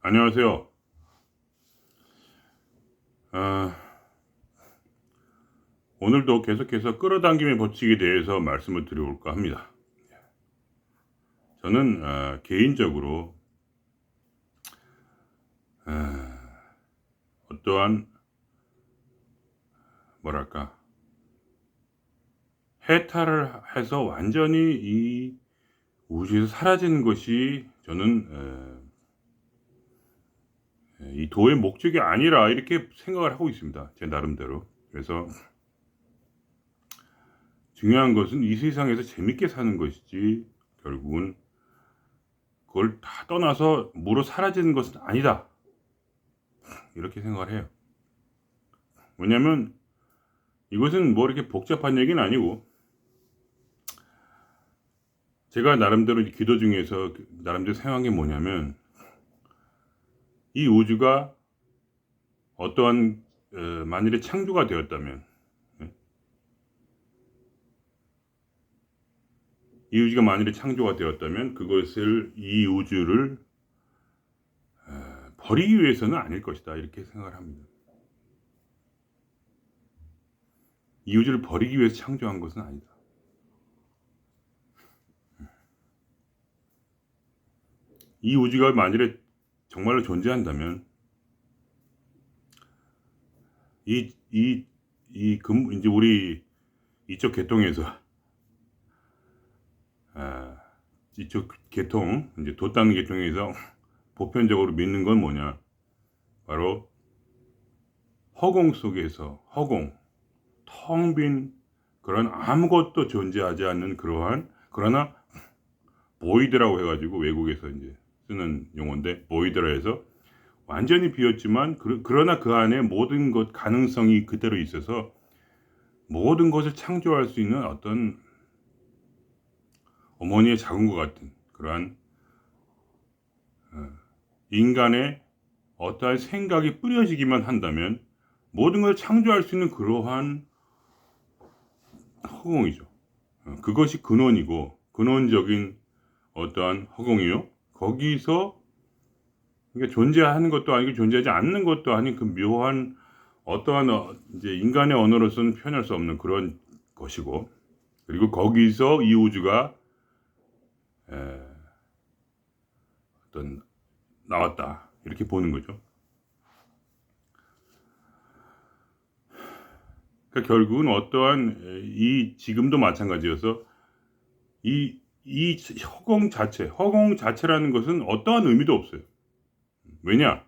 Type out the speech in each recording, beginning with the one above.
안녕하세요. 아, 오늘도 계속해서 끌어당김의 법칙에 대해서 말씀을 드려볼까 합니다. 저는 개인적으로 어떠한 뭐랄까 해탈을 해서 완전히 이 우주에서 사라지는 것이 저는 이 도의 목적이 아니라 이렇게 생각을 하고 있습니다. 제 나름대로. 그래서 중요한 것은 이 세상에서 재밌게 사는 것이지 결국은 그걸 다 떠나서 무로 사라지는 것은 아니다. 이렇게 생각을 해요. 왜냐면 이것은 뭐 이렇게 복잡한 얘기는 아니고 제가 나름대로 기도 중에서 나름대로 생각한 게 뭐냐면 이 우주가 어떠한 만일에 창조가 되었다면 이 우주가 만일에 창조가 되었다면 그것을 이 우주를 버리기 위해서는 아닐 것이다 이렇게 생각을 합니다. 이 우주를 버리기 위해서 창조한 것은 아니다. 이 우주가 만일에 정말로 존재한다면 이제 우리 이쪽 계통에서 이쪽 계통 이제 돛담 계통에서 보편적으로 믿는 건 뭐냐? 바로 허공 속에서 텅 빈 그런 아무것도 존재하지 않는 그러나 보이드라고 해가지고 외국에서 이제 쓰는 용어인데 보이드라 해서 완전히 비었지만 그러나 그 안에 모든 것 가능성이 그대로 있어서 모든 것을 창조할 수 있는 어떤 어머니의 작은 것 같은 그러한 인간의 어떠한 생각이 뿌려지기만 한다면 모든 걸 창조할 수 있는 그러한 허공이죠. 그것이 근원적인 어떠한 허공이요. 거기서 그러니까 존재하는 것도 아니고 존재하지 않는 것도 아닌 그 묘한 어떠한 이제 인간의 언어로서는 표현할 수 없는 그런 것이고 그리고 거기서 이 우주가 어떤 나왔다 이렇게 보는 거죠. 그러니까 결국은 어떠한 이 지금도 마찬가지여서 이 허공 자체라는 것은 어떠한 의미도 없어요. 왜냐?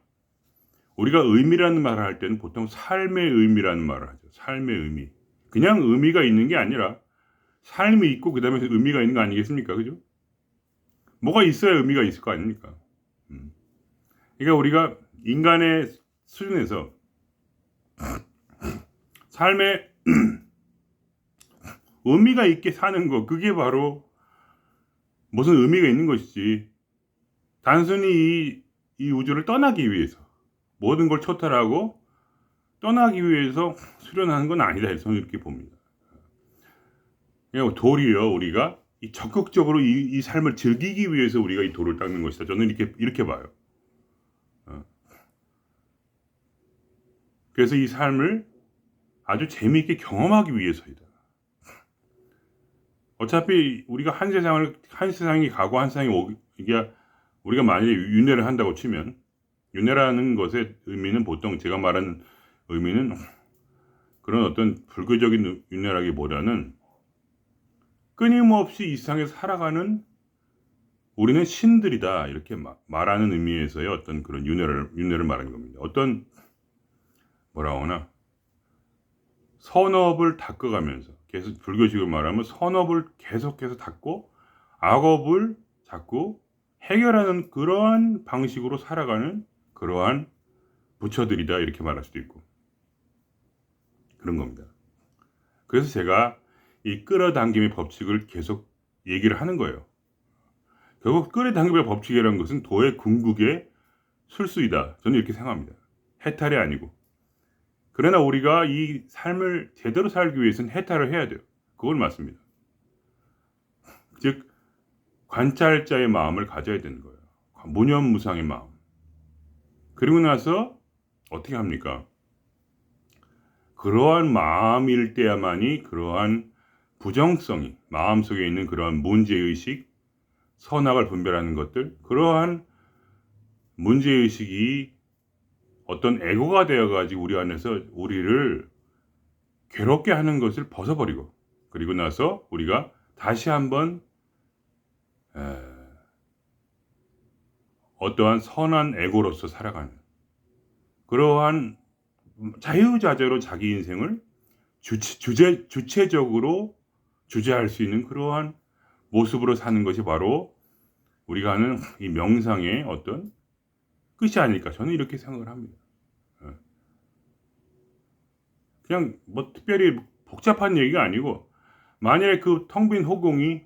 우리가 의미라는 말을 할 때는 보통 삶의 의미라는 말을 하죠. 삶의 의미. 그냥 의미가 있는 게 아니라 삶이 있고 그 다음에 의미가 있는 거 아니겠습니까? 그죠? 뭐가 있어야 의미가 있을 거 아닙니까? 그러니까 우리가 인간의 수준에서 삶의 의미가 있게 사는 거 그게 바로 무슨 의미가 있는 것이지 단순히 이 우주를 떠나기 위해서 모든 걸 초탈하고 떠나기 위해서 수련하는 건 아니다. 저는 이렇게 봅니다. 그냥 도리어 우리가 적극적으로 이 삶을 즐기기 위해서 우리가 이 돌을 닦는 것이다. 저는 이렇게 봐요. 그래서 이 삶을 아주 재미있게 경험하기 위해서이다. 어차피 우리가 한 세상이 가고 한 세상이 오기, 이게 우리가 만약에 윤회를 한다고 치면 윤회라는 것의 의미는 보통 제가 말하는 의미는 그런 어떤 불교적인 윤회라기보다는 끊임없이 이 세상에서 살아가는 우리는 신들이다 이렇게 말하는 의미에서의 어떤 그런 윤회를 말하는 겁니다. 어떤 뭐라 하나 선업을 닦아가면서 계속 불교식으로 말하면 선업을 계속해서 닦고 악업을 자꾸 해결하는 그러한 방식으로 살아가는 그러한 부처들이다 이렇게 말할 수도 있고 그런 겁니다. 그래서 제가 이 끌어당김의 법칙을 계속 얘기를 하는 거예요. 결국 끌어당김의 법칙이라는 것은 도의 궁극의 술수이다. 저는 이렇게 생각합니다. 해탈이 아니고. 그러나 우리가 이 삶을 제대로 살기 위해서는 해탈을 해야 돼요. 그건 맞습니다. 즉 관찰자의 마음을 가져야 되는 거예요. 무념무상의 마음. 그리고 나서 어떻게 합니까? 그러한 마음일 때야만이 그러한 부정성이 마음속에 있는 그러한 문제의식, 선악을 분별하는 것들, 그러한 문제의식이 어떤 에고가 되어가지고 우리 안에서 우리를 괴롭게 하는 것을 벗어버리고, 그리고 나서 우리가 다시 한번 어떠한 선한 에고로서 살아가는 그러한 자유자재로 자기 인생을 주체적으로 주재할 수 있는 그러한 모습으로 사는 것이 바로 우리가 하는 이 명상의 어떤 끝이 아닐까, 저는 이렇게 생각을 합니다. 그냥 뭐 특별히 복잡한 얘기가 아니고, 만약에 그 텅 빈 허공이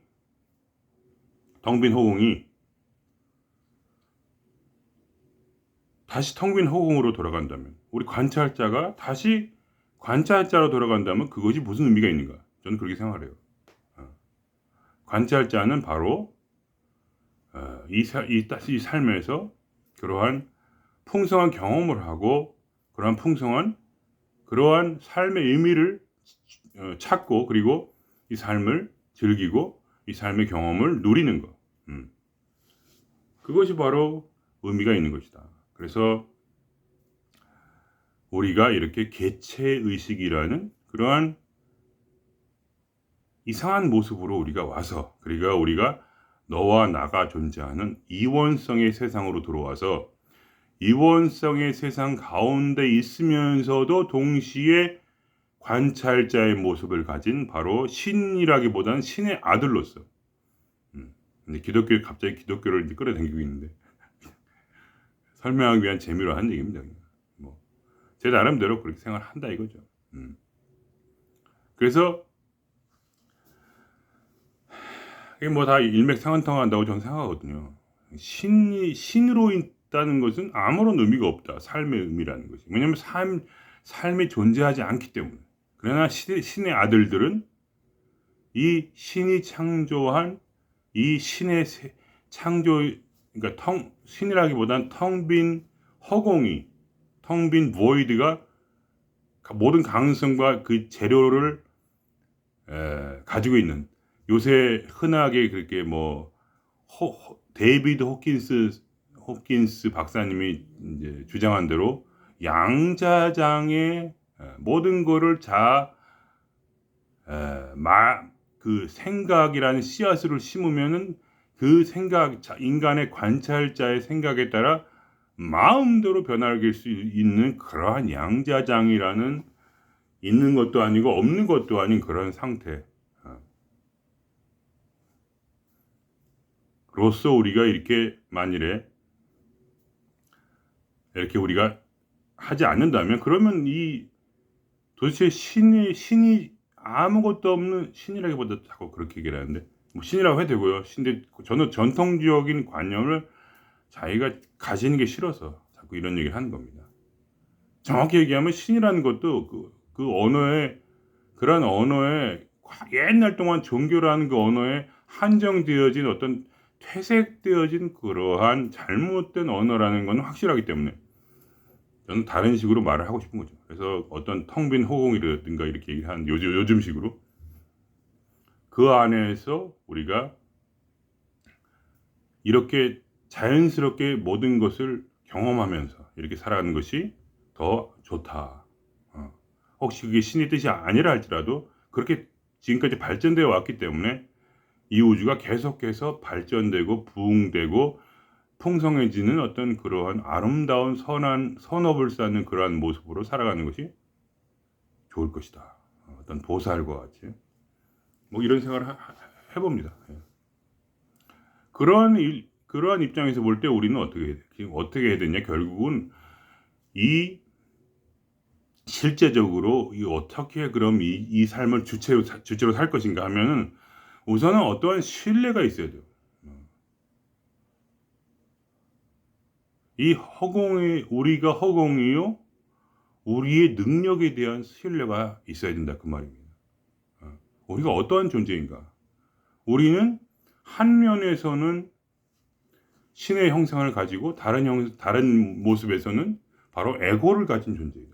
다시 텅 빈 허공으로 돌아간다면, 우리 관찰자가 다시 관찰자로 돌아간다면 그것이 무슨 의미가 있는가? 저는 그렇게 생각을 해요. 관찰자는 바로 이 삶에서 그러한 풍성한 경험을 하고, 그러한 삶의 의미를 찾고, 그리고 이 삶을 즐기고 이 삶의 경험을 누리는 것. 그것이 바로 의미가 있는 것이다. 그래서 우리가 이렇게 개체의식이라는 그러한 이상한 모습으로 우리가 와서, 그러니까 우리가 너와 나가 존재하는 이원성의 세상으로 들어와서 이원성의 세상 가운데 있으면서도 동시에 관찰자의 모습을 가진 바로 신이라기보다는 신의 아들로서, 근데 갑자기 기독교를 이제 끌어당기고 있는데 설명하기 위한 재미로 한 얘기입니다. 뭐 제 나름대로 그렇게 생각을 한다 이거죠. 그래서 이게 뭐 다 일맥상통한다고 저는 생각하거든요. 신으로 있다는 것은 아무런 의미가 없다. 삶의 의미라는 것이. 왜냐하면 삶이 존재하지 않기 때문에. 그러나 신의 아들들은 이 신이 창조한 이 신의 창조, 그러니까 신이라기보단 텅 빈 허공이, 텅 빈 void가 모든 가능성과 그 재료를 가지고 있는, 요새 흔하게 그렇게 뭐 데이비드 호킨스 박사님이 이제 주장한 대로 양자장의 모든 거를 그 생각이라는 씨앗을 심으면은 그 생각, 인간의 관찰자의 생각에 따라 마음대로 변화할 수 있는 그러한 양자장이라는, 있는 것도 아니고 없는 것도 아닌 그런 상태. 로서 우리가 이렇게 만일에 이렇게 우리가 하지 않는다면, 그러면 이 도대체 신이 아무것도 없는, 신이라기보다 자꾸 그렇게 얘기를 하는데 뭐 신이라고 해도 되고요. 근데 저는 전통적인 관념을 자기가 가지는 게 싫어서 자꾸 이런 얘기를 하는 겁니다. 정확히 얘기하면 신이라는 것도 그 언어에, 그런 언어에 옛날 동안 종교라는 그 언어에 한정되어진 어떤 퇴색되어진 그러한 잘못된 언어라는 건 확실하기 때문에 저는 다른 식으로 말을 하고 싶은 거죠. 그래서 어떤 텅 빈 허공이라든가 이렇게 얘기하는 요즘식으로 그 안에서 우리가 이렇게 자연스럽게 모든 것을 경험하면서 이렇게 살아가는 것이 더 좋다. 혹시 그게 신의 뜻이 아니라 할지라도 그렇게 지금까지 발전되어 왔기 때문에 이 우주가 계속해서 발전되고 부흥되고 풍성해지는 어떤 그러한 아름다운 선업을 쌓는 그러한 모습으로 살아가는 것이 좋을 것이다. 어떤 보살과 같이 뭐 이런 생각을 해봅니다. 그러한 입장에서 볼 때 우리는 어떻게 해야 되냐? 결국은 이 실제적으로 어떻게 그럼 이 삶을 주체로 살 것인가 하면은 우선은 어떠한 신뢰가 있어야 돼요. 이 우리가 허공이요, 우리의 능력에 대한 신뢰가 있어야 된다 그 말입니다. 우리가 어떠한 존재인가? 우리는 한 면에서는 신의 형상을 가지고 다른 모습에서는 바로 에고를 가진 존재예요.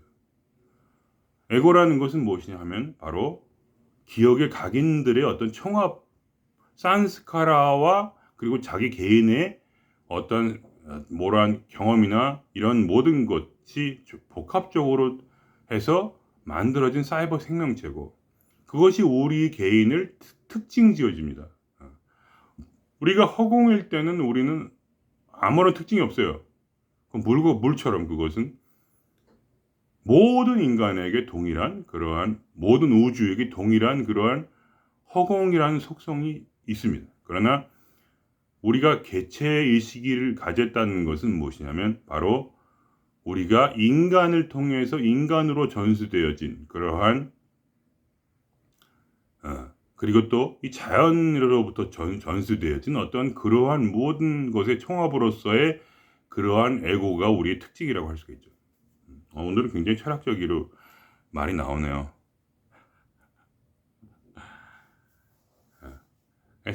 에고라는 것은 무엇이냐 하면 바로 기억의 각인들의 어떤 총합, 산스카라와 그리고 자기 개인의 어떤 모란 경험이나 이런 모든 것이 복합적으로 해서 만들어진 사이버 생명체고, 그것이 우리 개인을 특징 지어집니다. 우리가 허공일 때는 우리는 아무런 특징이 없어요. 물처럼 그것은 모든 인간에게 동일한 그러한, 모든 우주에게 동일한 그러한 허공이라는 속성이 있습니다. 그러나 우리가 개체의식을 가졌다는 것은 무엇이냐면 바로 우리가 인간을 통해서 인간으로 전수되어진 그러한 그리고 또 이 자연으로부터 전수되어진 어떤 그러한 모든 것의 총합으로서의 그러한 에고가 우리의 특징이라고 할 수가 있죠. 오늘은 굉장히 철학적으로 말이 나오네요.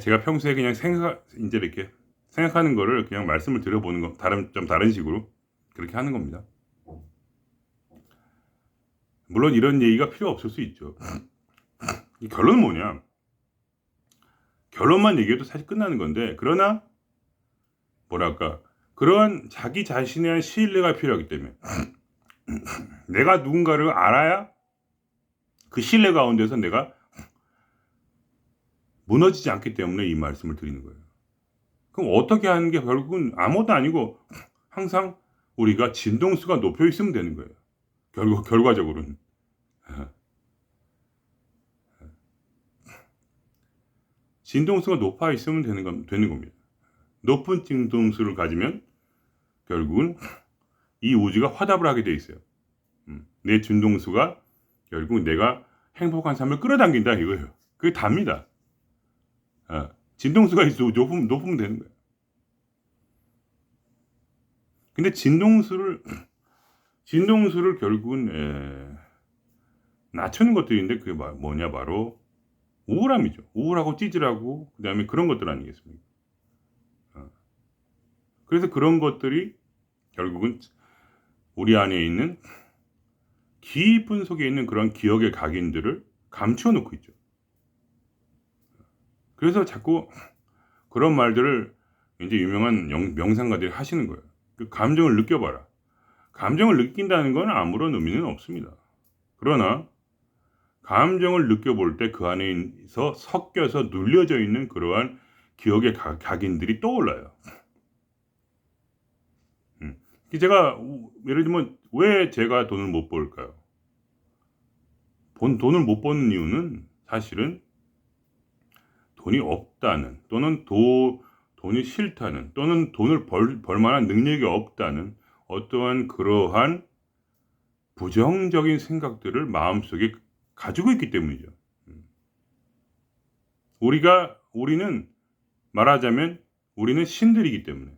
제가 평소에 그냥 이제 이렇게 생각하는 거를 그냥 말씀을 드려보는 거, 좀 다른 식으로 그렇게 하는 겁니다. 물론 이런 얘기가 필요 없을 수 있죠. 결론은 뭐냐? 결론만 얘기해도 사실 끝나는 건데, 그러나 뭐랄까, 그런 자기 자신에 대한 신뢰가 필요하기 때문에 내가 누군가를 알아야 그 신뢰 가운데서 내가 무너지지 않기 때문에 이 말씀을 드리는 거예요. 그럼 어떻게 하는 게 결국은 아무것도 아니고 항상 우리가 진동수가 높여 있으면 되는 거예요. 결과적으로는. 진동수가 높아 있으면 되는 겁니다. 높은 진동수를 가지면 결국은 이 우주가 화답을 하게 돼 있어요. 내 진동수가 결국 내가 행복한 삶을 끌어당긴다 이거예요. 그게 답니다. 진동수가 높으면 되는 거예요. 근데 진동수를 결국은 낮추는 것들인데 그게 뭐냐, 바로 우울함이죠. 우울하고 찌질하고 그 다음에 그런 것들 아니겠습니까? 그래서 그런 것들이 결국은 우리 안에 있는 깊은 속에 있는 그런 기억의 각인들을 감추어 놓고 있죠. 그래서 자꾸 그런 말들을 이제 유명한 명상가들이 하시는 거예요. 그 감정을 느껴봐라. 감정을 느낀다는 건 아무런 의미는 없습니다. 그러나 감정을 느껴볼 때 그 안에서 섞여서 눌려져 있는 그러한 기억의 각인들이 떠올라요. 제가 예를 들면 왜 제가 돈을 못 벌까요? 돈을 못 버는 이유는 사실은 돈이 없다는, 또는 돈이 싫다는, 또는 돈을 벌 만한 능력이 없다는 어떠한 그러한 부정적인 생각들을 마음속에 가지고 있기 때문이죠. 우리는 말하자면 우리는 신들이기 때문에.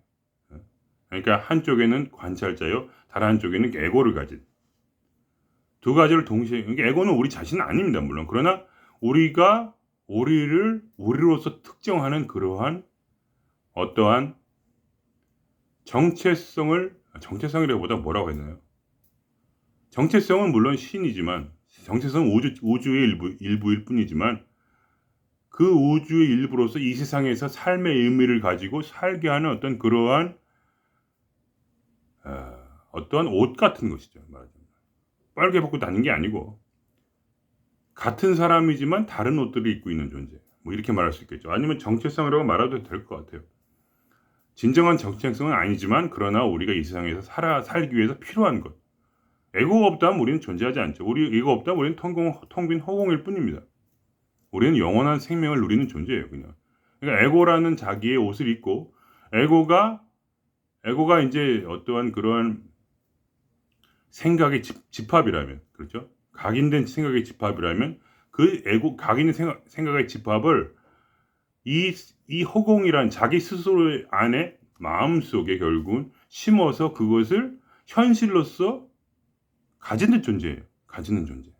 그러니까 한쪽에는 관찰자요, 다른 한쪽에는 에고를 가진 두 가지를 동시에. 그러니까 에고는 우리 자신은 아닙니다, 물론. 그러나 우리가 우리로서 특정하는 그러한 어떠한 정체성이라기보다 뭐라고 했나요? 정체성은 물론 신이지만, 정체성은 우주의 일부일 뿐이지만, 그 우주의 일부로서 이 세상에서 삶의 의미를 가지고 살게 하는 어떤 그러한 어떠한 옷 같은 것이죠. 말하자면 빨개 벗고 다니는 게 아니고 같은 사람이지만 다른 옷들을 입고 있는 존재, 뭐 이렇게 말할 수 있겠죠. 아니면 정체성이라고 말해도 될 것 같아요. 진정한 정체성은 아니지만 그러나 우리가 이 세상에서 살기 위해서 필요한 것. 에고가 없다면 우리는 존재하지 않죠. 에고가 없다면 우리는 텅 빈 허공일 뿐입니다. 우리는 영원한 생명을 누리는 존재예요, 그냥. 그러니까 에고라는 자기의 옷을 입고, 에고가 이제 어떠한 그러한 생각의 집합이라면, 그렇죠? 각인된 생각의 집합이라면 그 각인된 생각의 집합을 이 허공이란 자기 스스로 안에 마음속에 결국은 심어서 그것을 현실로서 가지는 존재예요. 가지는 존재.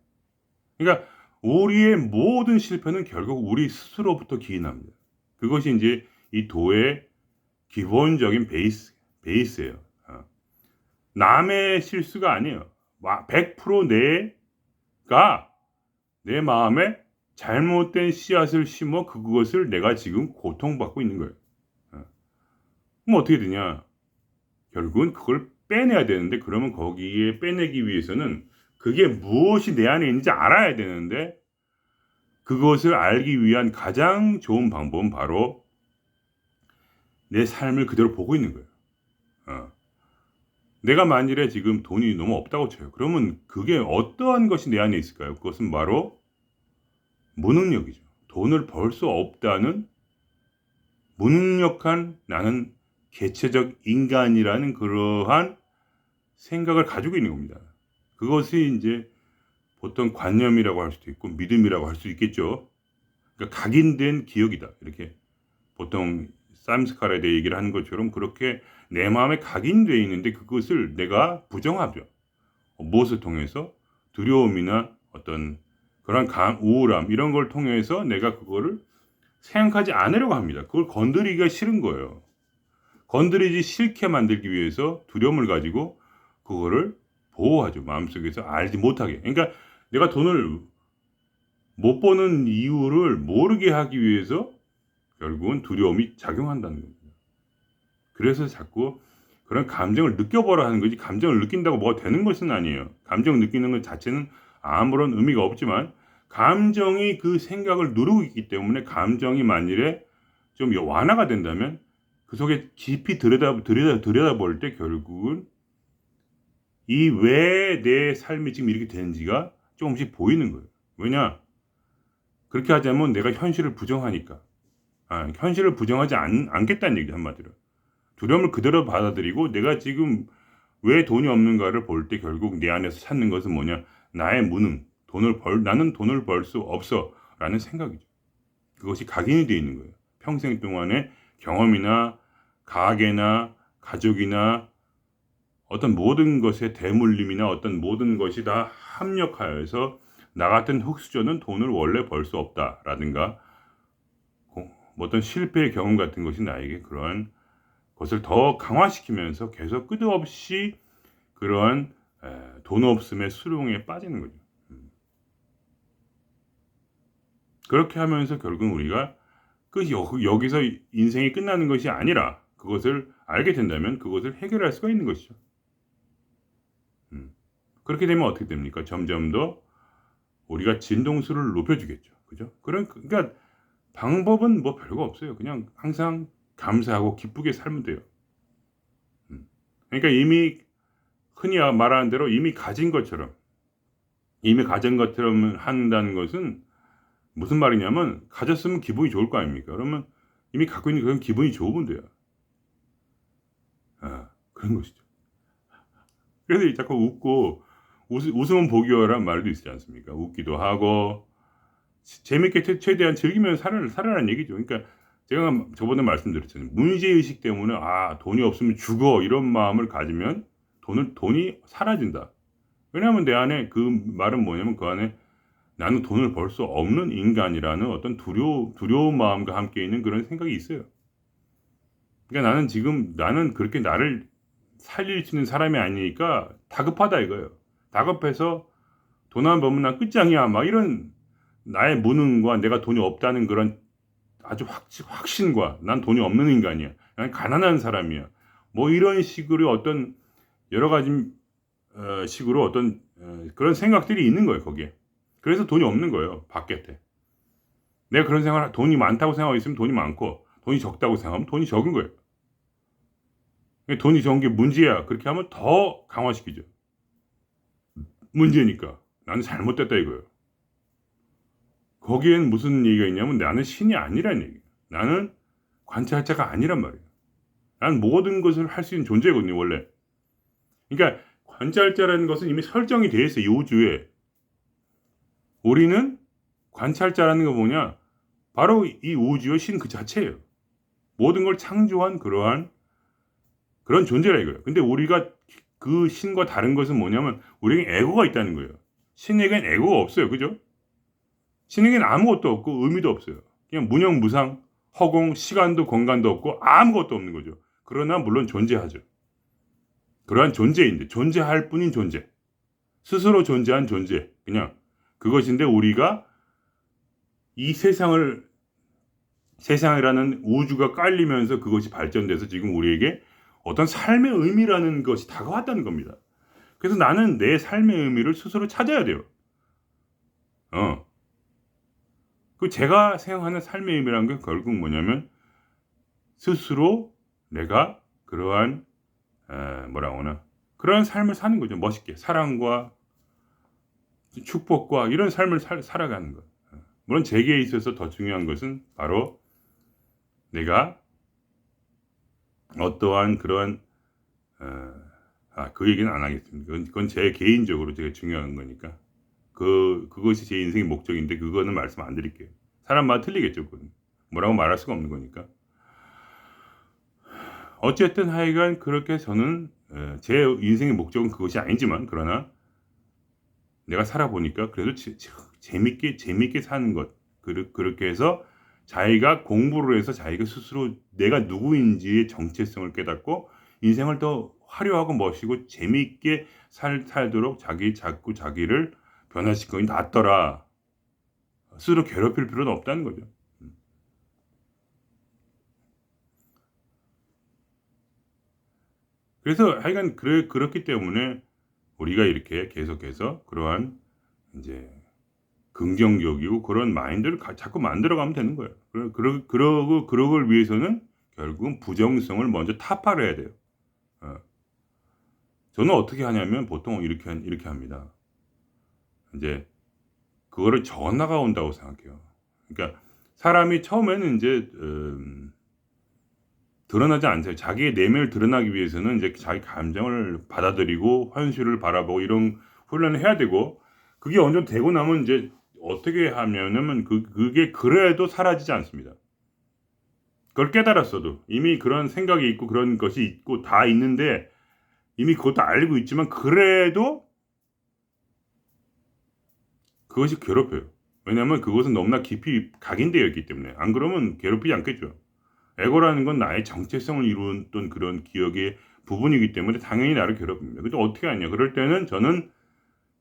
그러니까 우리의 모든 실패는 결국 우리 스스로부터 기인합니다. 그것이 이제 이 도의 기본적인 베이스예요. 남의 실수가 아니에요. 100% 내가 내 마음에 잘못된 씨앗을 심어 그것을 내가 지금 고통받고 있는 거예요. 그럼 어떻게 되냐? 결국은 그걸 빼내야 되는데, 그러면 거기에 빼내기 위해서는 그게 무엇이 내 안에 있는지 알아야 되는데, 그것을 알기 위한 가장 좋은 방법은 바로 내 삶을 그대로 보고 있는 거예요. 내가 만일에 지금 돈이 너무 없다고 쳐요. 그러면 그게 어떠한 것이 내 안에 있을까요? 그것은 바로 무능력이죠. 돈을 벌 수 없다는 무능력한 나는 개체적 인간이라는 그러한 생각을 가지고 있는 겁니다. 그것이 이제 보통 관념이라고 할 수도 있고 믿음이라고 할 수 있겠죠. 그러니까 각인된 기억이다. 이렇게 보통 삼스카라에 대해 얘기를 하는 것처럼 그렇게 내 마음에 각인되어 있는데 그것을 내가 부정하죠. 무엇을 통해서? 두려움이나 어떤 그런 우울함 이런 걸 통해서 내가 그거를 생각하지 않으려고 합니다. 그걸 건드리기가 싫은 거예요. 건드리지 싫게 만들기 위해서 두려움을 가지고 그거를 보호하죠. 마음속에서 알지 못하게. 그러니까 내가 돈을 못 버는 이유를 모르게 하기 위해서 결국은 두려움이 작용한다는 겁니다. 그래서 자꾸 그런 감정을 느껴보라 하는 거지, 감정을 느낀다고 뭐가 되는 것은 아니에요. 감정 느끼는 것 자체는 아무런 의미가 없지만 감정이 그 생각을 누르고 있기 때문에 감정이 만일에 좀 완화가 된다면 그 속에 깊이 들여다볼 때 결국은 이 왜 내 삶이 지금 이렇게 되는지가 조금씩 보이는 거예요. 왜냐? 그렇게 하자면 내가 현실을 부정하니까. 현실을 부정하지 않겠다는 얘기죠, 한마디로. 두려움을 그대로 받아들이고 내가 지금 왜 돈이 없는가를 볼 때 결국 내 안에서 찾는 것은 뭐냐? 나의 무능, 나는 돈을 벌 수 없어 라는 생각이죠. 그것이 각인이 되어 있는 거예요. 평생 동안의 경험이나 가계나 가족이나 어떤 모든 것의 대물림이나 어떤 모든 것이 다 합력하여서 나 같은 흙수저는 돈을 원래 벌 수 없다라든가 어떤 실패의 경험 같은 것이 나에게 그러한 것을 더 강화시키면서 계속 끝없이 그러한 돈 없음의 수렁에 빠지는 거죠. 그렇게 하면서 결국은 우리가 여기서 인생이 끝나는 것이 아니라 그것을 알게 된다면 그것을 해결할 수가 있는 것이죠. 그렇게 되면 어떻게 됩니까? 점점 더 우리가 진동수를 높여주겠죠. 그죠? 그러니까 방법은 뭐 별거 없어요. 그냥 항상 감사하고 기쁘게 살면 돼요. 그러니까 이미 흔히 말하는 대로 이미 가진 것처럼 한다는 것은 무슨 말이냐면 가졌으면 기분이 좋을 거 아닙니까? 그러면 이미 갖고 있는 그런 기분이 좋으면 돼요. 그런 것이죠. 그래서 자꾸 웃고 웃으면 복이어란 말도 있지 않습니까? 웃기도 하고 재밌게 최대한 즐기면서 살아라는 얘기죠. 그러니까 제가 저번에 말씀드렸잖아요. 문제의식 때문에 돈이 없으면 죽어 이런 마음을 가지면 돈이 사라진다. 왜냐하면 내 안에 그 말은 뭐냐면 그 안에 나는 돈을 벌 수 없는 인간이라는 어떤 두려운 마음과 함께 있는 그런 생각이 있어요. 그러니까 나는 그렇게 나를 살릴 수 있는 사람이 아니니까 다급하다 이거예요. 다급해서 돈 안 벌면 난 끝장이야. 막 이런 나의 무능과 내가 돈이 없다는 그런 아주 확신과 난 돈이 없는 인간이야. 난 가난한 사람이야. 뭐 이런 식으로 어떤 여러 가지 식으로 어떤 그런 생각들이 있는 거예요. 거기에. 그래서 돈이 없는 거예요. 바깥에. 내가 그런 생각을 돈이 많다고 생각하고 있으면 돈이 많고 돈이 적다고 생각하면 돈이 적은 거예요. 돈이 적은 게 문제야. 그렇게 하면 더 강화시키죠. 문제니까. 나는 잘못됐다 이거예요. 거기엔 무슨 얘기가 있냐면 나는 신이 아니란 얘기예요. 나는 관찰자가 아니란 말이에요. 나는 모든 것을 할 수 있는 존재거든요. 원래. 그러니까 관찰자라는 것은 이미 설정이 되어 있어요. 이 우주에. 우리는 관찰자라는 거 뭐냐? 바로 이 우주의 신 그 자체예요. 모든 걸 창조한 그런 존재라 이거예요. 근데 우리가 그 신과 다른 것은 뭐냐면 우리에게 에고가 있다는 거예요. 신에겐 에고가 없어요. 그죠? 신에겐 아무것도 없고 의미도 없어요. 그냥 무념무상 허공, 시간도 공간도 없고 아무것도 없는 거죠. 그러나 물론 존재하죠. 그러한 존재인데 존재할 뿐인 존재. 스스로 존재한 존재. 그냥 그것인데 우리가 이 세상이라는 우주가 깔리면서 그것이 발전돼서 지금 우리에게 어떤 삶의 의미라는 것이 다가왔다는 겁니다. 그래서 나는 내 삶의 의미를 스스로 찾아야 돼요. 그 제가 생각하는 삶의 의미라는 게 결국 뭐냐면 스스로 내가 그러한 뭐라고 하나 그러한 삶을 사는 거죠. 멋있게 사랑과 축복과 이런 삶을 살아가는 것. 물론 제게 있어서 더 중요한 것은 바로 내가 어떠한 그러한 그 얘기는 안 하겠습니다. 그건 제 개인적으로 되게 중요한 거니까 그것이 제 인생의 목적인데 그거는 말씀 안 드릴게요. 사람마다 틀리겠죠. 그건. 뭐라고 말할 수가 없는 거니까. 어쨌든 하여간 그렇게 저는 제 인생의 목적은 그것이 아니지만 그러나 내가 살아보니까 그래도 재밌게 사는 것 그렇게 해서 자기가 공부를 해서 자기가 스스로 내가 누구인지의 정체성을 깨닫고 인생을 더 화려하고 멋있고 재미있게 살도록 자꾸 자기를 변화시키는 게 낫더라. 스스로 괴롭힐 필요는 없다는 거죠. 그래서 하여간 그렇기 때문에 우리가 이렇게 계속해서 그러한 이제 긍정적이고 그런 마인드를 자꾸 만들어가면 되는 거예요. 그러걸 위해서는 결국은 부정성을 먼저 타파를 해야 돼요. 저는 어떻게 하냐면 보통 이렇게 합니다. 이제 그거를 전화가 온다고 생각해요. 그러니까 사람이 처음에는 이제 드러나지 않아요. 자기의 내면을 드러나기 위해서는 이제 자기 감정을 받아들이고 현실을 바라보고 이런 훈련을 해야 되고 그게 어느 정도 되고 나면 이제 어떻게 하면은 그게 그래도 사라지지 않습니다. 그걸 깨달았어도 이미 그런 생각이 있고 그런 것이 있고 다 있는데 이미 그것도 알고 있지만 그래도 그것이 괴롭혀요. 왜냐하면 그것은 너무나 깊이 각인되어 있기 때문에 안 그러면 괴롭히지 않겠죠. 에고라는 건 나의 정체성을 이루었던 그런 기억의 부분이기 때문에 당연히 나를 괴롭힙니다. 근데 어떻게 하냐? 그럴 때는 저는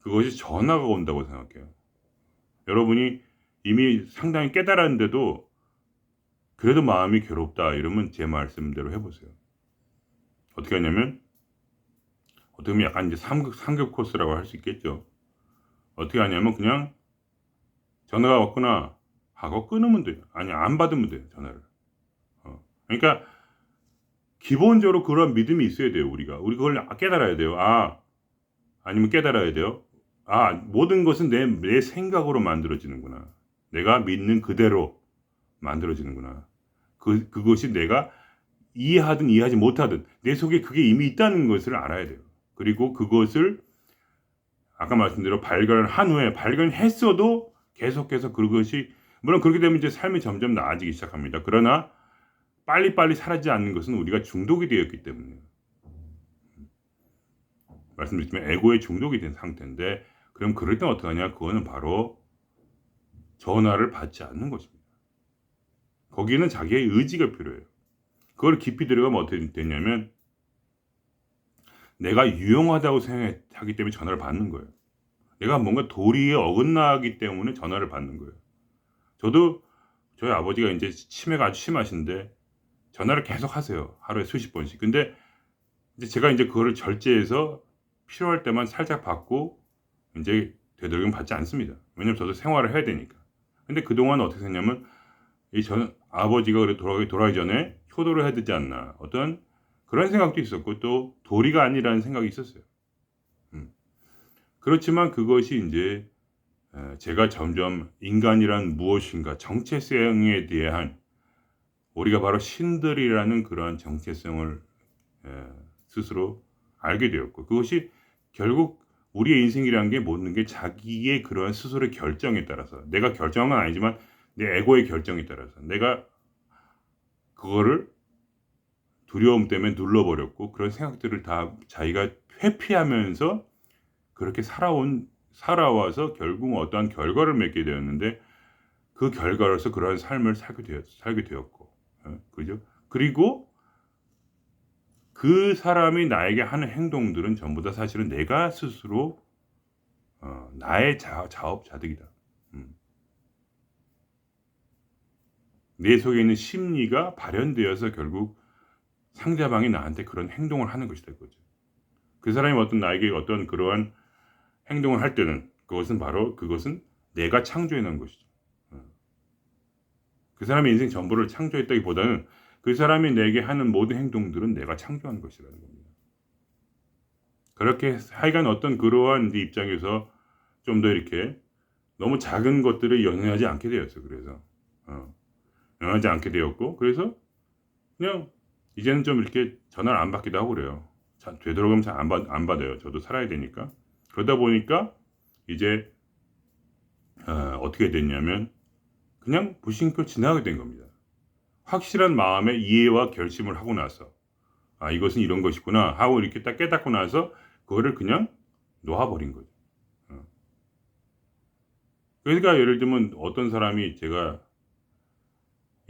그것이 전화가 온다고 생각해요. 여러분이 이미 상당히 깨달았는데도 그래도 마음이 괴롭다 이러면 제 말씀대로 해보세요. 어떻게 하냐면 어떻게 보면 약간 이제 상급 코스라고 할 수 있겠죠. 어떻게 하냐면 그냥 전화가 왔구나 하고 끊으면 돼요. 아니 안 받으면 돼요 전화를. 그러니까 기본적으로 그런 믿음이 있어야 돼요. 우리가 그걸 깨달아야 돼요. 아니면 깨달아야 돼요. 모든 것은 내 생각으로 만들어지는구나. 내가 믿는 그대로 만들어지는구나. 그것이 내가 이해하든 이해하지 못하든 내 속에 그게 이미 있다는 것을 알아야 돼요. 그리고 그것을 아까 말씀대로 발견을 한 후에 발견했어도 계속해서 그것이 물론 그렇게 되면 이제 삶이 점점 나아지기 시작합니다. 그러나 빨리빨리 사라지지 않는 것은 우리가 중독이 되었기 때문이에요. 말씀드렸지만 에고에 중독이 된 상태인데 그럼 그럴 땐 어떻게 하냐? 그거는 바로 전화를 받지 않는 것입니다. 거기에는 자기의 의지가 필요해요. 그걸 깊이 들어가면 어떻게 되냐면 내가 유용하다고 생각하기 때문에 전화를 받는 거예요. 내가 뭔가 도리에 어긋나기 때문에 전화를 받는 거예요. 저도 저희 아버지가 이제 치매가 아주 심하신데 전화를 계속 하세요. 하루에 수십 번씩. 근데 이제 제가 이제 그거를 절제해서 필요할 때만 살짝 받고 이제 되도록이면 받지 않습니다. 왜냐면 저도 생활을 해야 되니까. 근데 그동안 어떻게 했냐면 아버지가 그래 돌아가기 전에 효도를 해야 되지 않나. 어떤 그런 생각도 있었고 또 도리가 아니라는 생각이 있었어요. 그렇지만 그것이 이제 제가 점점 인간이란 무엇인가 정체성에 대한 우리가 바로 신들이라는 그러한 정체성을 스스로 알게 되었고 그것이 결국 우리의 인생이라는 게 모든 게 자기의 그러한 스스로의 결정에 따라서 내가 결정한 건 아니지만 내 에고의 결정에 따라서 내가 그거를 두려움 때문에 눌러버렸고 그런 생각들을 다 자기가 회피하면서 그렇게 살아와서 결국 어떠한 결과를 맺게 되었는데 그 결과로서 그러한 삶을 살게 되었고, 그죠? 그리고 그 사람이 나에게 하는 행동들은 전부 다 사실은 내가 스스로 나의 자업자득이다. 음. 내 속에 있는 심리가 발현되어서 결국 상대방이 나한테 그런 행동을 하는 것이다, 이거죠. 그 사람이 나에게 어떤 그러한 행동을 할 때는 그것은 내가 창조해낸 것이죠. 그 사람의 인생 전부를 창조했다기보다는 그 사람이 내게 하는 모든 행동들은 내가 창조한 것이라는 겁니다. 그렇게 하여간 어떤 그러한 네 입장에서 좀 더 이렇게 너무 작은 것들을 연연하지 않게 되었어. 그래서 연연하지 않게 되었고, 그래서 그냥 이제는 좀 이렇게 전화를 안 받기도 하고 그래요. 되도록이면 잘 안 받아요. 저도 살아야 되니까. 그러다 보니까 이제 어떻게 됐냐면 그냥 무심코 지나가게 된 겁니다. 확실한 마음의 이해와 결심을 하고 나서 이것은 이런 것이구나 하고 이렇게 딱 깨닫고 나서 그거를 그냥 놓아버린 거죠. 그러니까 예를 들면 어떤 사람이 제가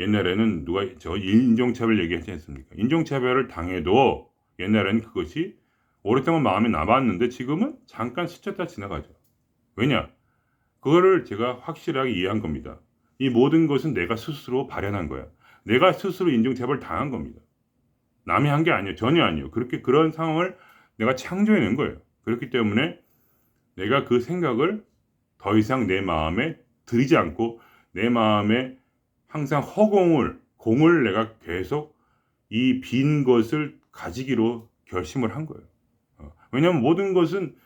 옛날에는 누가 저 인종차별 얘기하지 않습니까? 인종차별을 당해도 옛날에는 그것이 오랫동안 마음에 남았는데 지금은 잠깐 스쳤다 지나가죠. 왜냐? 그거를 제가 확실하게 이해한 겁니다. 이 모든 것은 내가 스스로 발현한 거야. 내가 스스로 인종차별 당한 겁니다. 남이 한 게 아니에요. 전혀 아니에요. 그런 상황을 내가 창조해낸 거예요. 그렇기 때문에 내가 그 생각을 더 이상 내 마음에 들이지 않고 내 마음에 항상 공을 내가 계속 이 빈 것을 가지기로 결심을 한 거예요. 왜냐하면 모든 것은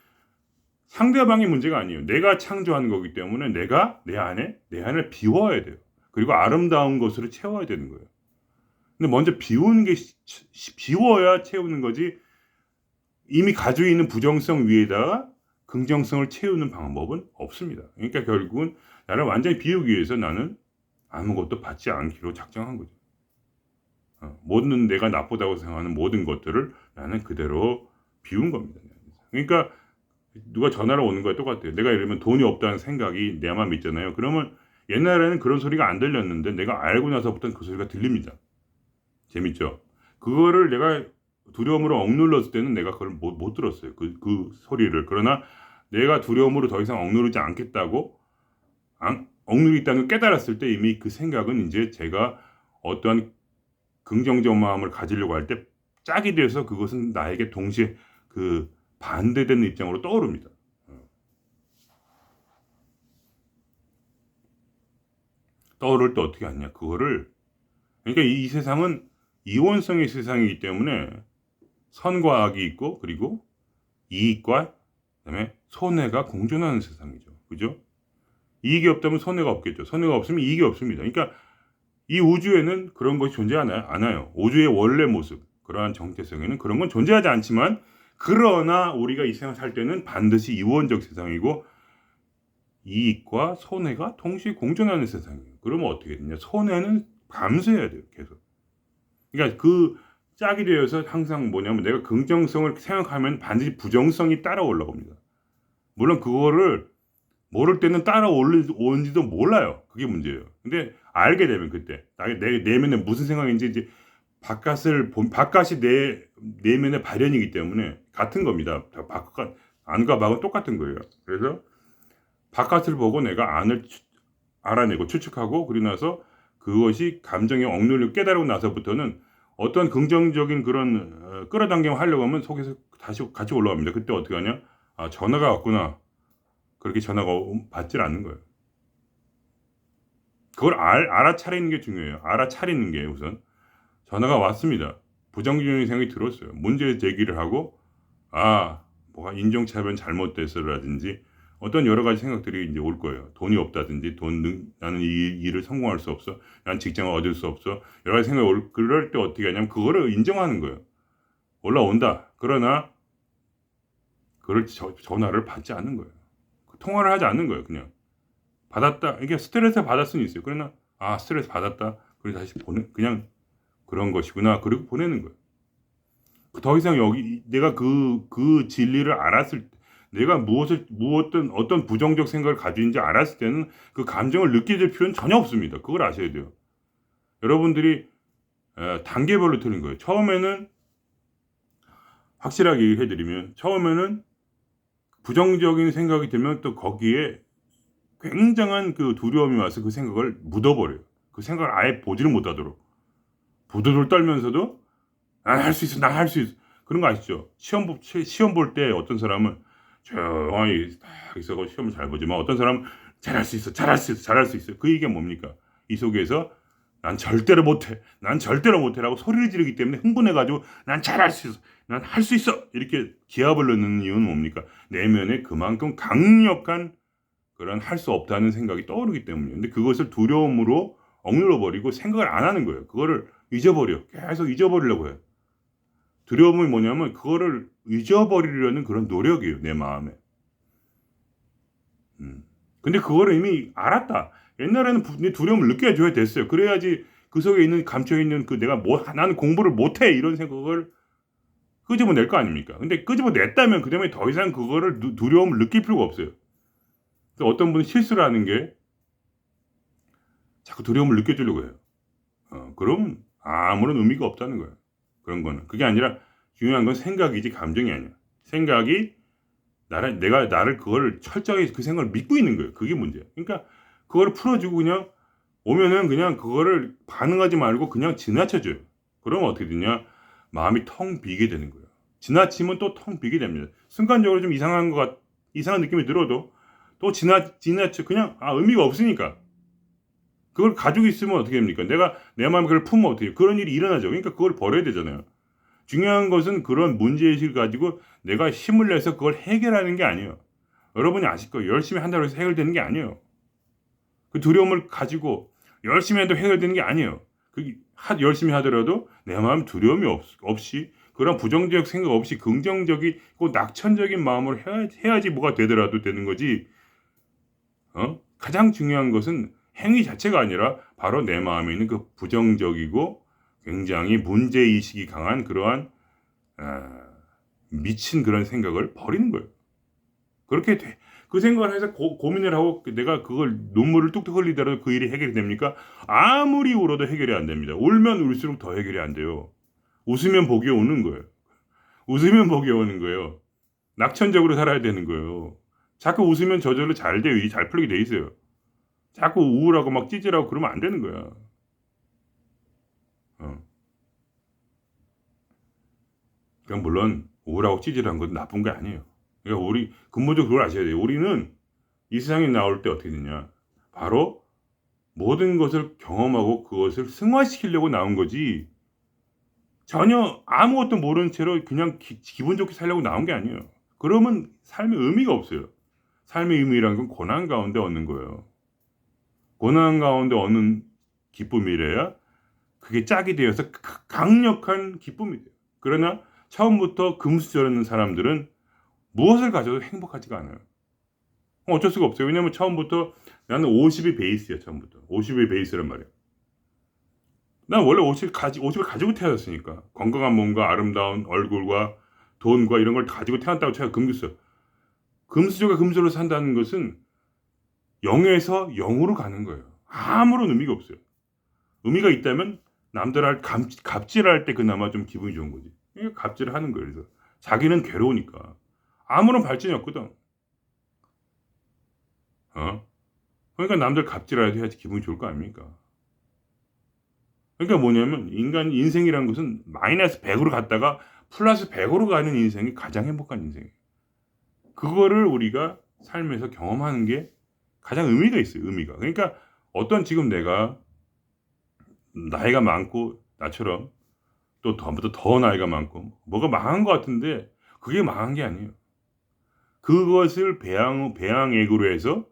상대방의 문제가 아니에요. 내가 창조한 거기 때문에 내가 내 안을 비워야 돼요. 그리고 아름다운 것으로 채워야 되는 거예요. 근데 먼저 비워야 채우는 거지. 이미 가지고 있는 부정성 위에다가 긍정성을 채우는 방법은 없습니다. 그러니까 결국은 나를 완전히 비우기 위해서 나는 아무것도 받지 않기로 작정한 거죠. 모든 내가 나쁘다고 생각하는 모든 것들을 나는 그대로 비운 겁니다. 그러니까 누가 전화를 오는 거에 똑같아요. 내가 이러면 돈이 없다는 생각이 내 마음에 있잖아요. 그러면 옛날에는 그런 소리가 안 들렸는데 내가 알고 나서부터는 그 소리가 들립니다. 재밌죠? 그거를 내가 두려움으로 억눌렀을 때는 내가 그걸 못 들었어요. 그 소리를. 그러나 내가 두려움으로 더 이상 억누르지 않겠다고 억누르겠다는 걸 깨달았을 때 이미 그 생각은 이제 제가 어떠한 긍정적 마음을 가지려고 할 때 짝이 돼서 그것은 나에게 동시에 그 반대되는 입장으로 떠오릅니다. 떠오를 때 어떻게 하냐? 그러니까 이 세상은 이원성의 세상이기 때문에 선과 악이 있고 그리고 이익과 그다음에 손해가 공존하는 세상이죠. 그죠? 이익이 없다면 손해가 없겠죠. 손해가 없으면 이익이 없습니다. 그러니까 이 우주에는 그런 것이 존재하나요? 않아요. 우주의 원래 모습, 그러한 정체성에는 그런 건 존재하지 않지만 그러나 우리가 이 세상 살 때는 반드시 이원적 세상이고 이익과 손해가 동시에 공존하는 세상이에요. 그러면 어떻게 되냐? 손해는 감수해야 돼요. 계속. 그러니까 그 짝이 되어서 항상 뭐냐면 내가 긍정성을 생각하면 반드시 부정성이 따라 올라옵니다. 물론 그거를 모를 때는 따라오는지도 몰라요. 그게 문제예요. 근데 알게 되면 그때 내 내면에 무슨 생각인지 이제 바깥이 내 내면의 발현이기 때문에 같은 겁니다. 바깥 안과 밖은 똑같은 거예요. 그래서 바깥을 보고 내가 안을 알아내고 추측하고 그리고 나서 그것이 감정의 억눌려 깨달고 나서부터는 어떤 긍정적인 그런 끌어당김을 하려고 하면 속에서 다시 같이 올라갑니다. 그때 어떻게 하냐? 전화가 왔구나. 그렇게 전화가 받질 않는 거예요. 그걸 알아차리는 게 중요해요. 알아차리는 게 우선. 전화가 왔습니다. 부정적인 생각이 들었어요. 문제 제기를 하고, 뭐가 인종차별 잘못됐어라든지 어떤 여러 가지 생각들이 이제 올 거예요. 돈이 없다든지, 나는 이 일을 성공할 수 없어. 난 직장을 얻을 수 없어. 여러 가지 생각이 그럴 때 어떻게 하냐면, 그거를 인정하는 거예요. 올라온다. 그러나, 그걸 전화를 받지 않는 거예요. 통화를 하지 않는 거예요, 그냥. 받았다. 이게 스트레스 받을 수는 있어요. 그러나, 스트레스 받았다. 그리고 다시 그냥 그런 것이구나. 그리고 보내는 거예요. 더 이상 내가 그 진리를 내가 어떤 부정적 생각을 가지는지 알았을 때는 그 감정을 느껴질 필요는 전혀 없습니다. 그걸 아셔야 돼요. 여러분들이 단계별로 트는 거예요. 처음에는 확실하게 얘기해드리면, 처음에는 부정적인 생각이 들면 또 거기에 굉장한 그 두려움이 와서 그 생각을 묻어버려요. 그 생각을 아예 보지를 못하도록. 부들부들 떨면서도 난 할 수 있어, 난 할 수 있어. 그런 거 아시죠? 시험 볼 때 어떤 사람은 조용히 딱 있어서 시험을 잘 보지만 어떤 사람은 잘할 수 있어, 잘할 수 있어, 잘할 수 있어. 그 얘기가 뭡니까? 이 속에서 난 절대로 못해, 난 절대로 못해라고 소리를 지르기 때문에 흥분해가지고 난 잘할 수 있어, 난 할 수 있어 이렇게 기합을 넣는 이유는 뭡니까? 내면에 그만큼 강력한 그런 할 수 없다는 생각이 떠오르기 때문이에요. 근데 그것을 두려움으로 억눌러 버리고 생각을 안 하는 거예요. 그거를 잊어버려. 계속 잊어버리려고 해요. 두려움이 뭐냐면 그거를 잊어버리려는 그런 노력이에요. 내 마음에. 근데 그거를 이미 알았다. 옛날에는 내 두려움을 느껴줘야 됐어요. 그래야지 그 속에 있는 감춰있는 그 내가 나는 공부를 못해 이런 생각을 끄집어낼 거 아닙니까? 근데 끄집어냈다면 그 다음에 더 이상 그거를 두려움을 느낄 필요가 없어요. 어떤 분은 실수를 하는 게 자꾸 두려움을 느껴주려고 해요. 그럼 아무런 의미가 없다는 거예요. 그런 거는. 그게 아니라 중요한 건 생각이지 감정이 아니야. 생각이 내가 나를 그걸 철저히 그 생각을 믿고 있는 거예요. 그게 문제야. 그러니까 그거를 풀어주고 그냥 오면은 그냥 그거를 반응하지 말고 그냥 지나쳐줘요. 그러면 어떻게 되냐? 마음이 텅 비게 되는 거예요. 지나치면 또 텅 비게 됩니다. 순간적으로 좀 이상한 느낌이 들어도 또 지나쳐 그냥 의미가 없으니까 그걸 가지고 있으면 어떻게 됩니까? 내가 내 마음에 그걸 품으면 어떻게 해요? 그런 일이 일어나죠. 그러니까 그걸 버려야 되잖아요. 중요한 것은 그런 문제의식을 가지고 내가 힘을 내서 그걸 해결하는 게 아니에요. 여러분이 아실 거예요. 열심히 한다고 해서 해결되는 게 아니에요. 그 두려움을 가지고 열심히 해도 해결되는 게 아니에요. 열심히 하더라도 내 마음 두려움이 없이 그런 부정적 생각 없이 긍정적이고 낙천적인 마음으로 해야지 뭐가 되더라도 되는 거지. 가장 중요한 것은 행위 자체가 아니라 바로 내 마음에 있는 그 부정적이고 굉장히 문제의식이 강한 그러한 미친 그런 생각을 버리는 거예요. 그렇게 돼. 그 생각을 해서 고민을 하고 내가 그걸 눈물을 뚝뚝 흘리더라도 그 일이 해결이 됩니까? 아무리 울어도 해결이 안 됩니다. 울면 울수록 더 해결이 안 돼요. 웃으면 복이 오는 거예요. 웃으면 복이 오는 거예요. 낙천적으로 살아야 되는 거예요. 자꾸 웃으면 저절로 잘 돼요. 일이 잘 풀리게 돼 있어요. 자꾸 우울하고 막 찌질하고 그러면 안 되는 거야. 그냥 물론 우울하고 찌질한 건 나쁜 게 아니에요. 그러니까 우리 근본적으로 그걸 아셔야 돼요. 우리는 이 세상에 나올 때 어떻게 되냐? 바로 모든 것을 경험하고 그것을 승화시키려고 나온 거지. 전혀 아무것도 모르는 채로 그냥 기분 좋게 살려고 나온 게 아니에요. 그러면 삶의 의미가 없어요. 삶의 의미란 건 고난 가운데 얻는 거예요. 고난 가운데 얻는 기쁨이래야 그게 짝이 되어서 강력한 기쁨이 돼요. 그러나 처음부터 금수저라는 사람들은 무엇을 가져도 행복하지가 않아요. 어쩔 수가 없어요. 왜냐면 처음부터 나는 50이 베이스야. 처음부터 50이 베이스란 말이야. 난 원래 50을 가지고 태어났으니까 건강한 몸과 아름다운 얼굴과 돈과 이런 걸 가지고 태어났다고 제가 금수저가 금수저로 산다는 것은 0에서 0으로 가는 거예요. 아무런 의미가 없어요. 의미가 있다면 남들 갑질할 때 그나마 좀 기분이 좋은 거지. 갑질을 하는 거예요. 그래서 자기는 괴로우니까 아무런 발전이 없거든. 그러니까 남들 갑질하려도 해야지 기분이 좋을 거 아닙니까? 그러니까 뭐냐면 인생이라는 것은 마이너스 100으로 갔다가 플러스 100으로 가는 인생이 가장 행복한 인생이에요. 그거를 우리가 삶에서 경험하는 게 가장 의미가 있어요. 의미가. 그러니까 어떤 지금 내가 나이가 많고 나처럼 또 더 나이가 많고 뭐가 망한 것 같은데 그게 망한 게 아니에요. 그것을 배양액으로 해서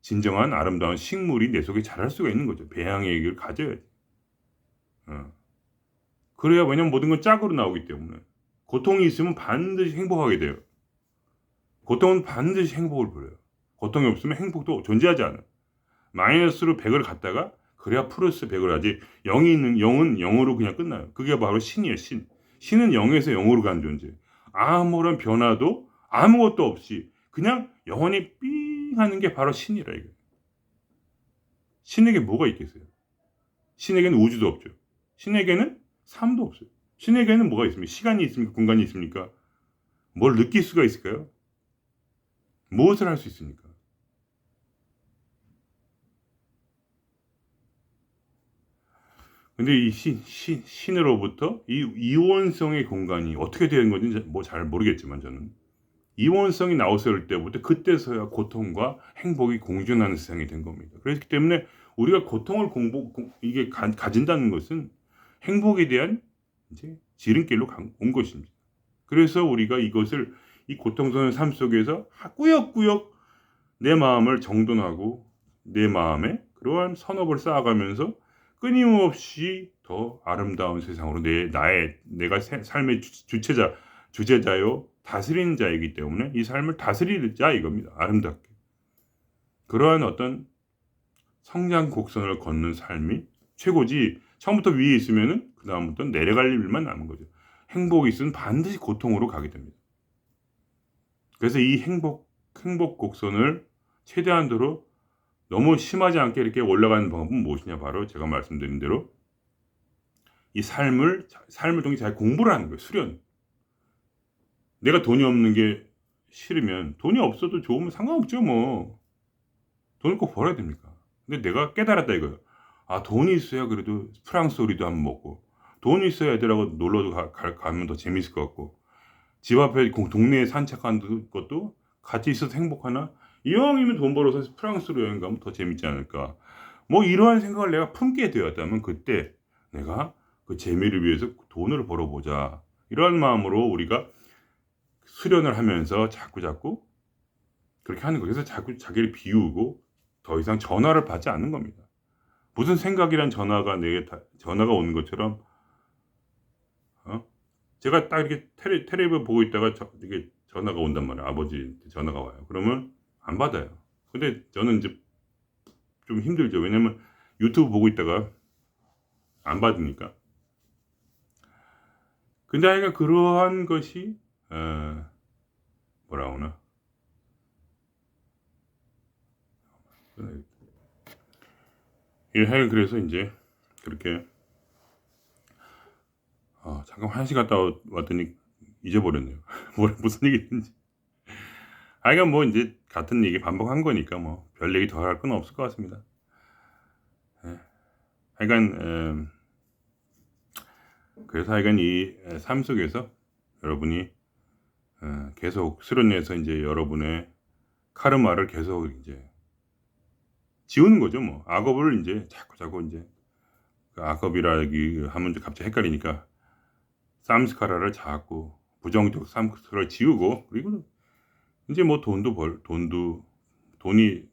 진정한 아름다운 식물이 내 속에 자랄 수가 있는 거죠. 배양액을 가져야지. 그래야 왜냐면 모든 건 짝으로 나오기 때문에 고통이 있으면 반드시 행복하게 돼요. 고통은 반드시 행복을 부려요. 고통이 없으면 행복도 존재하지 않아요. 마이너스로 100을 갖다가 그래야 플러스 100을 하지 0은 0으로 그냥 끝나요. 그게 바로 신이에요. 신은 0에서 0으로 가는 존재. 아무런 변화도 아무것도 없이 그냥 영원히 삥 하는 게 바로 신이라 이거예요. 신에게 뭐가 있겠어요? 신에게는 우주도 없죠. 신에게는 삶도 없어요. 신에게는 뭐가 있습니까? 시간이 있습니까? 공간이 있습니까? 뭘 느낄 수가 있을까요? 무엇을 할 수 있습니까? 근데 이 신으로부터 이 이원성의 공간이 어떻게 되는 건지 뭐 잘 모르겠지만 저는 이원성이 나왔을 때부터 그때서야 고통과 행복이 공존하는 세상이 된 겁니다. 그렇기 때문에 우리가 고통을 이게 가진다는 것은 행복에 대한 이제 지름길로 온 것입니다. 그래서 우리가 이것을 이 고통스러운 삶 속에서 꾸역꾸역 내 마음을 정돈하고 내 마음에 그러한 선업을 쌓아가면서 끊임없이 더 아름다운 세상으로 내가 삶의 주제자요 다스리는 자이기 때문에 이 삶을 다스리자 이겁니다. 아름답게. 그러한 어떤 성장 곡선을 걷는 삶이 최고지. 처음부터 위에 있으면은 그 다음부터 내려갈 일만 남은 거죠. 행복이 있으면 반드시 고통으로 가게 됩니다. 그래서 이 행복 곡선을 최대한도로 너무 심하지 않게 이렇게 올라가는 방법은 무엇이냐? 바로 제가 말씀드린 대로 이 삶을 통해 잘 공부를 하는 거예요. 수련. 내가 돈이 없는 게 싫으면 돈이 없어도 좋으면 상관없죠 뭐. 돈을 꼭 벌어야 됩니까? 근데 내가 깨달았다 이거예요. 아, 돈이 있어야 그래도 프랑스 요리도 한번 먹고, 돈이 있어야 애들하고 놀러도 가면 더 재밌을 것 같고, 집 앞에 동네에 산책하는 것도 같이 있어서 행복하나? 이왕이면 돈 벌어서 프랑스로 여행 가면 더 재밌지 않을까? 뭐 이러한 생각을 내가 품게 되었다면 그때 내가 그 재미를 위해서 돈을 벌어보자. 이런 마음으로 우리가 수련을 하면서 자꾸 그렇게 하는 거예요. 그래서 자꾸 자기를 비우고 더 이상 전화를 받지 않는 겁니다. 무슨 생각이란 전화가 전화가 오는 것처럼 제가 딱 이렇게 텔레비전 보고 있다가 이게 전화가 온단 말이에요. 아버지 전화가 와요. 그러면 안 받아요. 근데 저는 이제 좀 힘들죠. 왜냐면 유튜브 보고 있다가 안 받으니까. 근데 하여간 그러한 것이 뭐라 하나? 하여간 그래서 이제 그렇게 잠깐 화장실 갔다 왔더니 잊어버렸네요. 무슨 얘기인지. 하여간 뭐 이제 같은 얘기 반복한 거니까 뭐 별 얘기 더 할 건 없을 것 같습니다. 하여간 그래서 하여간 이 삶 속에서 여러분이 계속 수련해서 이제 여러분의 카르마를 계속 이제 지우는 거죠. 뭐 악업을 이제 자꾸 이제 그 악업이라기 하면 갑자기 헷갈리니까 삼스카라를 자꾸 부정적 삼스카라를 지우고 그리고 이제 뭐 돈이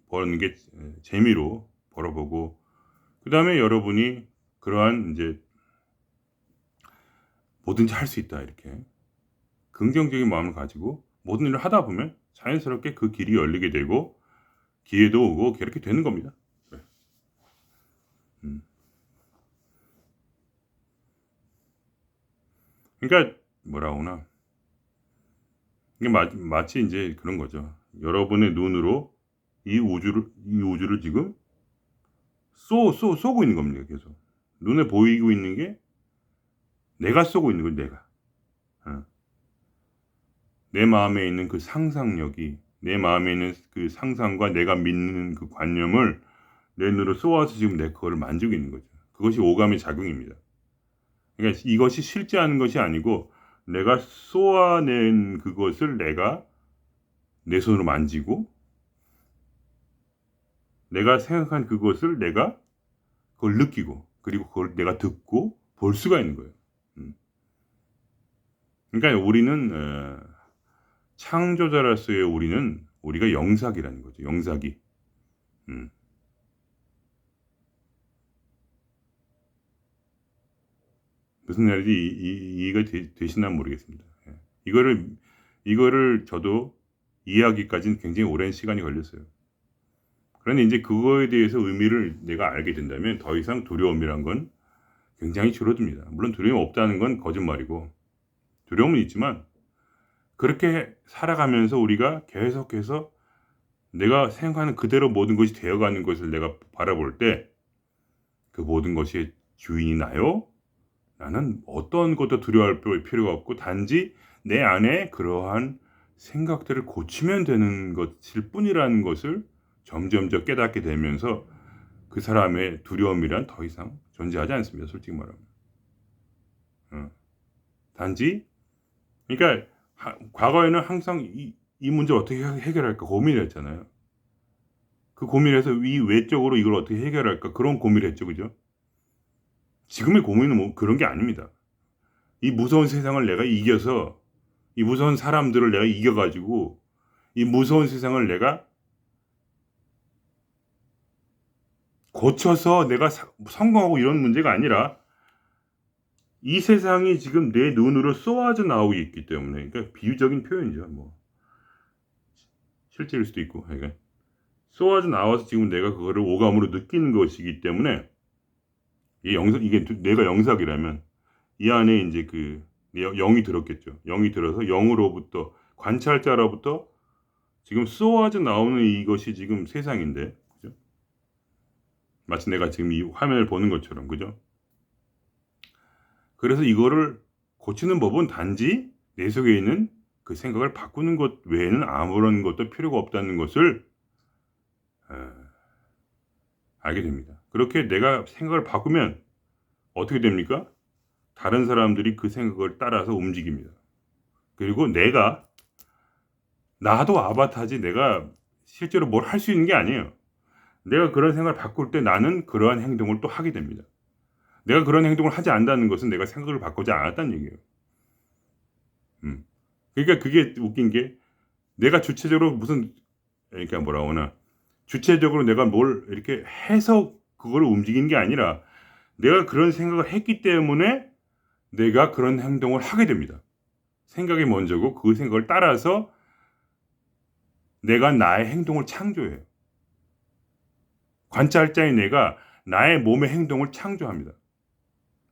버는 게 재미로 벌어보고 그 다음에 여러분이 그러한 이제 뭐든지 할 수 있다 이렇게 긍정적인 마음을 가지고 모든 일을 하다 보면 자연스럽게 그 길이 열리게 되고 기회도 오고 그렇게 되는 겁니다. 네. 그러니까 뭐라 하나 이게 마치 이제 그런 거죠. 여러분의 눈으로 이 우주를 지금 쏘고 있는 겁니다. 계속 눈에 보이고 있는 게 내가 쏘고 있는 거예요. 내가 내 마음에 있는 그 상상력이 내 마음에 있는 그 상상과 내가 믿는 그 관념을 내 눈으로 쏘아서 지금 내 그거를 만지고 있는 거죠. 그것이 오감의 작용입니다. 그러니까 이것이 실제하는 것이 아니고 내가 쏘아낸 그것을 내가 내 손으로 만지고 내가 생각한 그것을 내가 그걸 느끼고 그리고 그걸 내가 듣고 볼 수가 있는 거예요. 그러니까 우리는 창조자로서의 우리가 영사기라는 거죠. 영사기. 무슨 말인지 이해가 되시나 모르겠습니다. 예. 이거를 저도 이해하기까지는 굉장히 오랜 시간이 걸렸어요. 그런데 이제 그거에 대해서 의미를 내가 알게 된다면 더 이상 두려움이란 건 굉장히 줄어듭니다. 물론 두려움이 없다는 건 거짓말이고 두려움은 있지만 그렇게 살아가면서 우리가 계속해서 내가 생각하는 그대로 모든 것이 되어가는 것을 내가 바라볼 때 그 모든 것이 주인이 나요? 나는 어떤 것도 두려워할 필요가 없고 단지 내 안에 그러한 생각들을 고치면 되는 것일 뿐이라는 것을 점점점 깨닫게 되면서 그 사람의 두려움이란 더 이상 존재하지 않습니다. 솔직히 말하면. 어. 단지 그러니까 과거에는 항상 이 문제 어떻게 해결할까 고민을 했잖아요. 그 고민해서 이 외적으로 이걸 어떻게 해결할까 그런 고민을 했죠. 그죠? 지금의 고민은 뭐 그런 게 아닙니다. 이 무서운 세상을 내가 이겨서 이 무서운 사람들을 내가 이겨 가지고 이 무서운 세상을 내가 고쳐서 내가 성공하고 이런 문제가 아니라 이 세상이 지금 내 눈으로 쏘아져 나오고 있기 때문에 그러니까 비유적인 표현이죠. 뭐 실제일 수도 있고 그러니까 쏘아져 나와서 지금 내가 그거를 오감으로 느끼는 것이기 때문에 이 영상 이게 내가 영상이라면 이 안에 이제 그 영이 들었겠죠. 영이 들어서 영으로부터 관찰자로부터 지금 쏘아져 나오는 이것이 지금 세상인데, 그죠? 마치 내가 지금 이 화면을 보는 것처럼, 그죠? 그래서 이거를 고치는 법은 단지 내 속에 있는 그 생각을 바꾸는 것 외에는 아무런 것도 필요가 없다는 것을 알게 됩니다. 그렇게 내가 생각을 바꾸면 어떻게 됩니까? 다른 사람들이 그 생각을 따라서 움직입니다. 그리고 나도 아바타지 내가 실제로 뭘 할 수 있는 게 아니에요. 내가 그런 생각을 바꿀 때 나는 그러한 행동을 또 하게 됩니다. 내가 그런 행동을 하지 않는다는 것은 내가 생각을 바꾸지 않았다는 얘기예요. 그러니까 그게 웃긴 게 내가 주체적으로 무슨 그러니까 뭐라 하나 주체적으로 내가 뭘 이렇게 해서 그걸 움직이는 게 아니라 내가 그런 생각을 했기 때문에 내가 그런 행동을 하게 됩니다. 생각이 먼저고 그 생각을 따라서 내가 나의 행동을 창조해요. 관찰자인 내가 나의 몸의 행동을 창조합니다.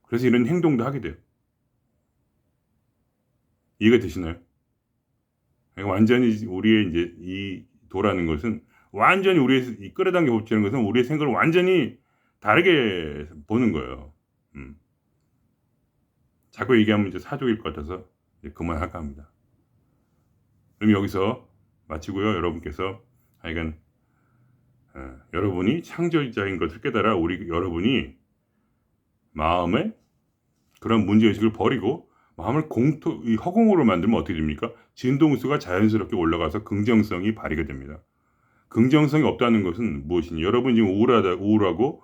그래서 이런 행동도 하게 돼요. 이해가 되시나요? 그러니까 완전히 우리의 이제 이 도라는 것은 완전히 우리의 끌어당겨 봅치는 것은 우리의 생각을 완전히 다르게 보는 거예요. 자꾸 얘기하면 이제 사족일 것 같아서 이제 그만할까 합니다. 그럼 여기서 마치고요. 여러분께서 하여간 여러분이 창조자인 것을 깨달아 여러분이 마음에 그런 문제의식을 버리고 마음을 허공으로 만들면 어떻게 됩니까? 진동수가 자연스럽게 올라가서 긍정성이 발휘가 됩니다. 긍정성이 없다는 것은 무엇이니? 여러분이 지금 우울하고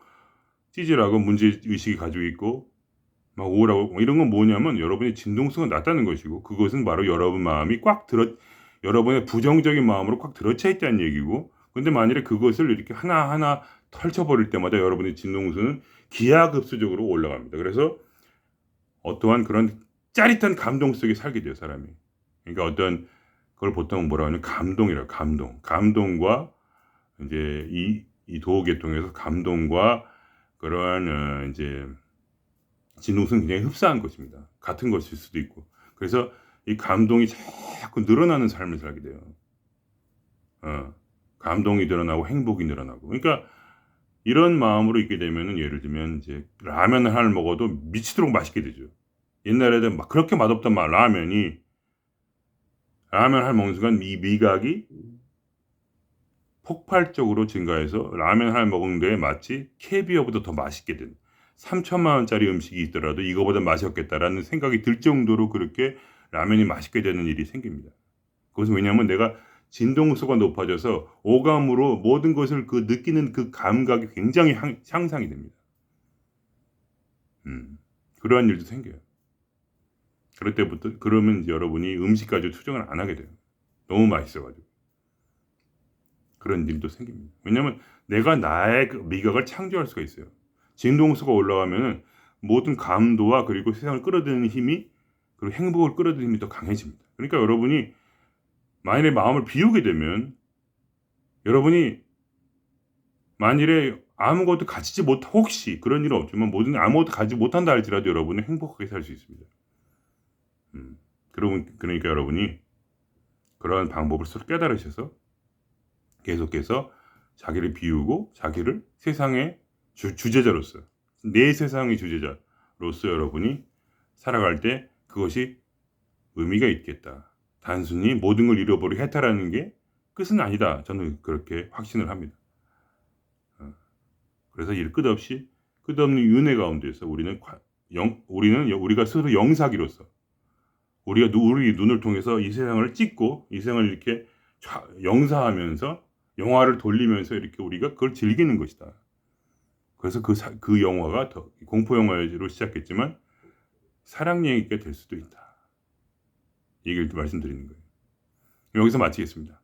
찌질하고 문제의식이 가지고 있고 막 우울하고 이런 건 뭐냐면 여러분의 진동수가 낮다는 것이고 그것은 바로 여러분 마음이 여러분의 부정적인 마음으로 꽉 들어차 있다는 얘기고 근데 만일에 그것을 이렇게 하나하나 펼쳐버릴 때마다 여러분의 진동수는 기하급수적으로 올라갑니다. 그래서 어떠한 그런 짜릿한 감동 속에 살게 돼요, 사람이. 그러니까 어떤 그걸 보통 뭐라 하냐면 감동과 이제 이 도계통에서 감동과 그러한 이제 진동수는 굉장히 흡사한 것입니다. 같은 것일 수도 있고. 그래서 이 감동이 자꾸 늘어나는 삶을 살게 돼요. 감동이 늘어나고 행복이 늘어나고. 그러니까 이런 마음으로 있게 되면은 예를 들면 이제 라면을 하나 먹어도 미치도록 맛있게 되죠. 옛날에는 막 그렇게 맛없던 라면 하나 먹는 순간 이 미각이 폭발적으로 증가해서 라면 하나 먹은 데 마치 캐비어보다 더 맛있게 된 3천만 원짜리 음식이 있더라도 이거보다 맛이 없겠다라는 생각이 들 정도로 그렇게 라면이 맛있게 되는 일이 생깁니다. 그것은 왜냐하면 내가 진동수가 높아져서 오감으로 모든 것을 그 느끼는 그 감각이 굉장히 향상이 됩니다. 그러한 일도 생겨요. 그럴 때부터 그러면 이제 여러분이 음식까지 투정을 안 하게 돼요. 너무 맛있어가지고 그런 일도 생깁니다. 왜냐하면 내가 나의 그 미각을 창조할 수가 있어요. 진동수가 올라가면은 모든 감도와 그리고 세상을 끌어들이는 힘이 그리고 행복을 끌어들이는 힘이 더 강해집니다. 그러니까 여러분이 만일에 마음을 비우게 되면 여러분이 만일에 아무것도 가지지 혹시 그런 일은 없지만 모든 아무것도 가지지 못한다 할지라도 여러분은 행복하게 살 수 있습니다. 그러니까 여러분이 그런 방법을 스스로 깨달으셔서 계속해서 자기를 비우고 자기를 세상의 주제자로서, 내 세상의 주제자로서 여러분이 살아갈 때 그것이 의미가 있겠다. 단순히 모든 걸 잃어버리고 해탈하는 게 끝은 아니다. 저는 그렇게 확신을 합니다. 그래서 끝없는 윤회 가운데서 우리가 스스로 영사기로서 우리 눈을 통해서 이 세상을 찍고 이 세상을 이렇게 영사하면서 영화를 돌리면서 이렇게 우리가 그걸 즐기는 것이다. 그래서 그 영화가 더 공포 영화로 시작했지만 사랑 얘기가 될 수도 있다. 이 얘기를 말씀드리는 거예요. 여기서 마치겠습니다.